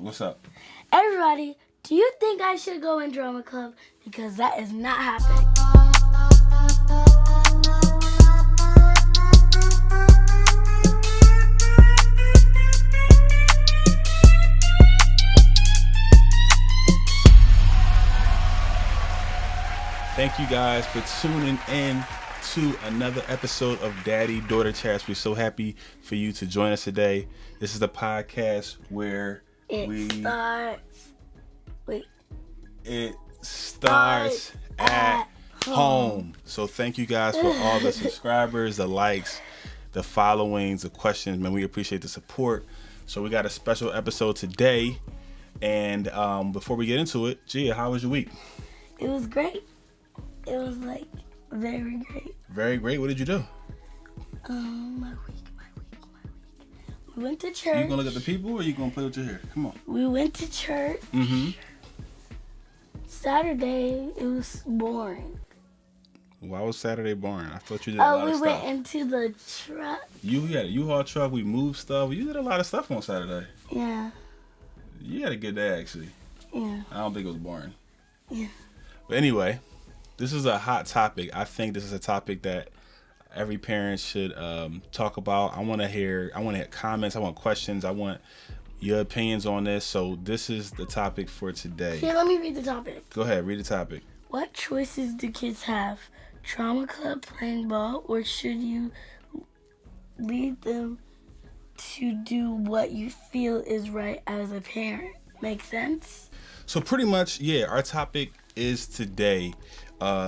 What's up? Everybody, do you think I should go in drama club? Because that is not happening. Thank you guys for tuning in to another episode of Daddy Daughter Chats. We're so happy for you to join us today. This is the podcast where it starts at home. So thank you guys for all the subscribers, the likes, the followings, the questions. Man, we appreciate the support. So we got a special episode today. And before we get into it, Gia, how was your week? It was great. It was very great. Very great. What did you do? My week. We went to church. You gonna look at the people or you gonna play with your hair? Come on. We went to church. Mm-hmm. Saturday, it was boring. Why was Saturday boring? I thought you did a lot of stuff. We went into the truck. You had a U-Haul truck. We moved stuff. You did a lot of stuff on Saturday. Yeah. You had a good day, actually. Yeah. I don't think it was boring. Yeah. But anyway, this is a hot topic. I think this is a topic that every parent should talk about. I want to hear comments. I want questions. I want your opinions on this. So this is the topic for today. Here, let me read the topic. Go ahead, read the topic. What choices do kids have? Drama club, playing ball, or should you lead them to do what you feel is right as a parent? Make sense? So pretty much, yeah, our topic is today.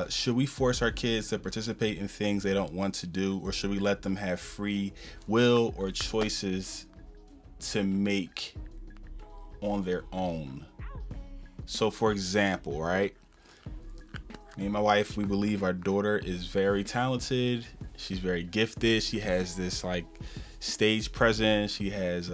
Should we force our kids to participate in things they don't want to do, or should we let them have free will or choices to make on their own? So for example, right? Me and my wife, we believe our daughter is very talented. She's very gifted. She has this stage presence. She has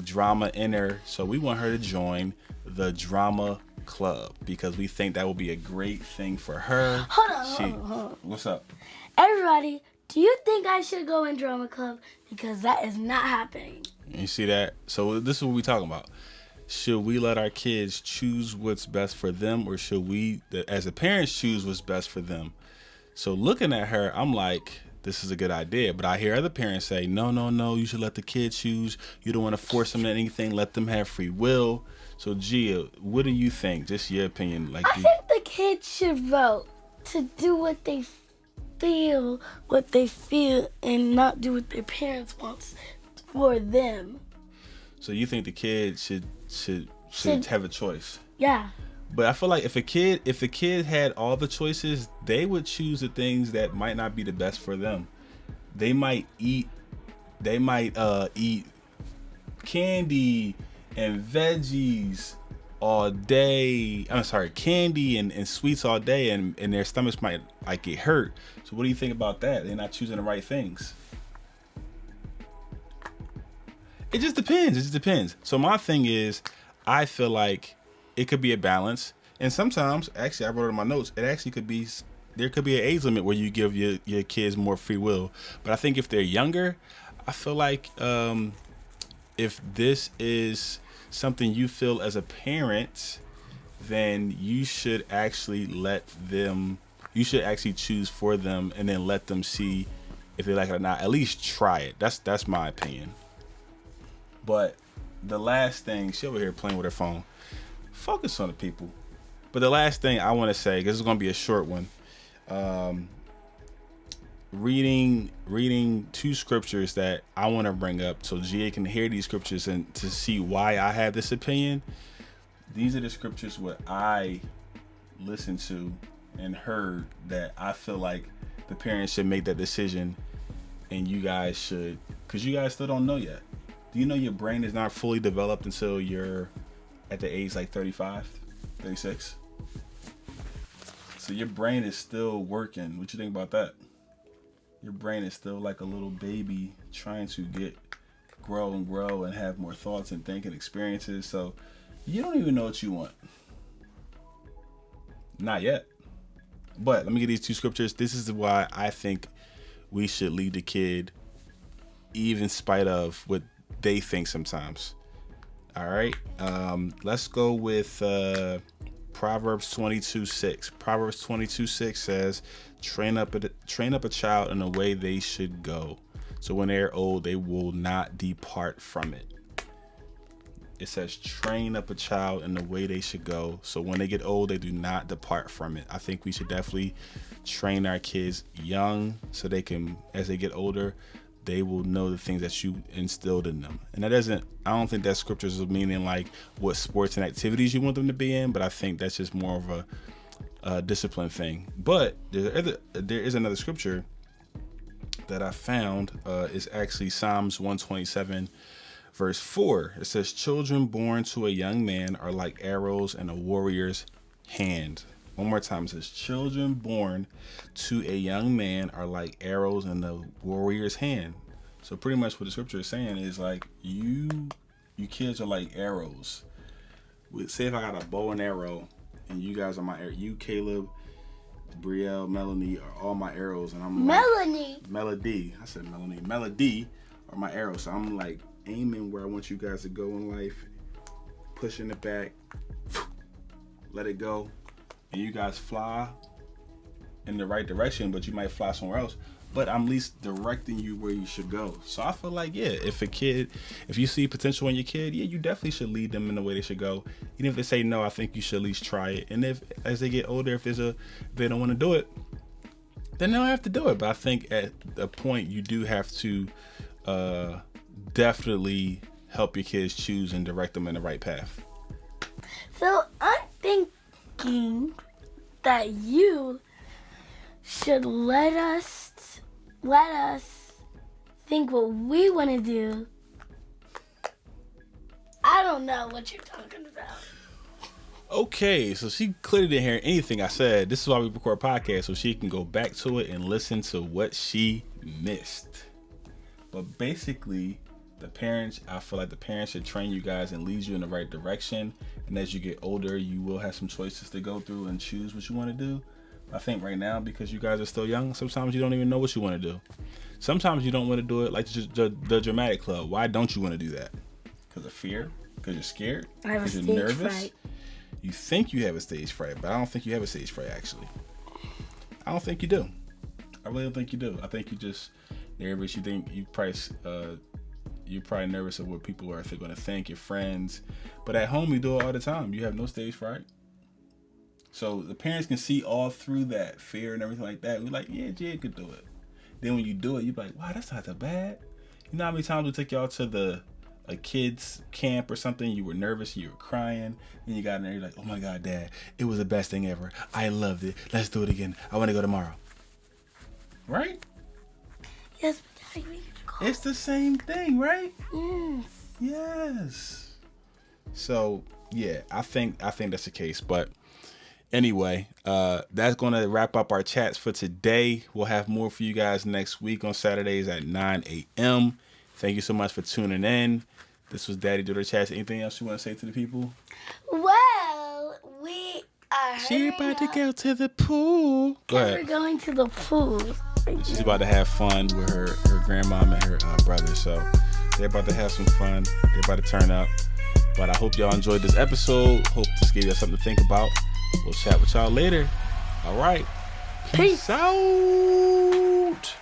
drama in her. So we want her to join the drama club because we think that will be a great thing for her. Hold on. What's up? Everybody, do you think I should go in drama club? Because that is not happening. You see that? So this is what we're talking about. Should we let our kids choose what's best for them, or should we, as a parents, choose what's best for them? So looking at her, I'm like, this is a good idea. But I hear other parents say, no, you should let the kids choose. You don't want to force them to anything. Let them have free will. So Gia, what do you think? Just your opinion. I think the kids should vote to do what they feel, and not do what their parents want for them. So you think the kids should have a choice? Yeah. But I feel like if a kid had all the choices, they would choose the things that might not be the best for them. They might eat candy and veggies all day. I'm sorry, candy and sweets all day, and their stomachs might get hurt. So what do you think about that? They're not choosing the right things. It just depends. So my thing is, I feel like it could be a balance. And sometimes, actually, I wrote it in my notes, there could be an age limit where you give your kids more free will. But I think if they're younger, I feel like if this is something you feel as a parent, then you should actually choose for them and then let them see if they like it or not. At least try it. That's my opinion. But the last thing, she over here playing with her phone. Focus on the people. But the last thing I want to say, because it's going to be a short one, reading two scriptures that I want to bring up so Gia can hear these scriptures and to see why I have this opinion. These are the scriptures what I listened to and heard that I feel like the parents should make that decision, and you guys should, because you guys still don't know yet. Do you know your brain is not fully developed until you're at the age 35, 36? So your brain is still working. What you think about that? Your brain is still like a little baby trying to grow and have more thoughts and think and experiences. So you don't even know what you want. Not yet. But let me get these two scriptures. This is why I think we should lead the kid, even in spite of what they think sometimes. All right. Let's go with Proverbs 22:6. Proverbs 22:6 says, train up a child in the way they should go. So when they're old, they will not depart from it. It says, train up a child in the way they should go. So when they get old, they do not depart from it. I think we should definitely train our kids young so they can, as they get older, they will know the things that you instilled in them. And I don't think that scriptures is meaning like what sports and activities you want them to be in, but I think that's just more of a discipline thing. But there is another scripture that I found. Is actually Psalms 127 verse 4. It says, children born to a young man are like arrows in a warrior's hand. One more time. It says, children born to a young man are like arrows in the warrior's hand. So pretty much what the scripture is saying is like, you kids are like arrows. Say if I got a bow and arrow and you guys are my arrow. You, Caleb, Brielle, Melanie are all my arrows. And I'm Melanie. Melody. I said Melanie. Melody are my arrows. So I'm like aiming where I want you guys to go in life, pushing it back, let it go, and you guys fly in the right direction, but you might fly somewhere else, but I'm at least directing you where you should go. So I feel like, yeah, if you see potential in your kid, yeah, you definitely should lead them in the way they should go. Even if they say no, I think you should at least try it. And if as they get older, if they don't want to do it, then they don't have to do it. But I think at the point you do have to definitely help your kids choose and direct them in the right path. So I'm thinking that you should let us think what we want to do. I don't know what you're talking about. Okay, so she clearly didn't hear anything I said. This is why we record podcasts, so she can go back to it and listen to what she missed. But basically, I feel like the parents should train you guys and lead you in the right direction. And as you get older, you will have some choices to go through and choose what you want to do. I think right now, because you guys are still young, sometimes you don't even know what you want to do. Sometimes you don't want to do it like the dramatic club. Why don't you want to do that? Because of fear? Because you're scared? I have a Because stage you're nervous? fright. You think you have a stage fright, but I don't think you have a stage fright, actually. I don't think you do. I really don't think you do. I think you just nervous. You think you're probably nervous of what people are going to think, your friends. But at home, you do it all the time. You have no stage fright. So the parents can see all through that fear and everything like that. We're like, yeah, Jade could do it. Then when you do it, you're like, wow, that's not that bad. You know how many times we took y'all to a kid's camp or something, you were nervous, you were crying, and you got in there, you're like, oh my God, Dad, it was the best thing ever. I loved it. Let's do it again. I want to go tomorrow. Right? Yes, but Daddy, we could go. It's the same thing, right? Yes. Yes. So yeah, I think that's the case. But anyway, that's gonna wrap up our chats for today. We'll have more for you guys next week on Saturdays at 9 a.m. Thank you so much for tuning in. This was Daddy Daughter Chats. Anything else you want to say to the people? Well, we are. She about to go to the pool. Go We're ahead. going to the pool. She's about to have fun with her grandmom and her brother. So they're about to have some fun. They're about to turn up. But I hope y'all enjoyed this episode. Hope this gave you something to think about. We'll chat with y'all later. All right. Peace out.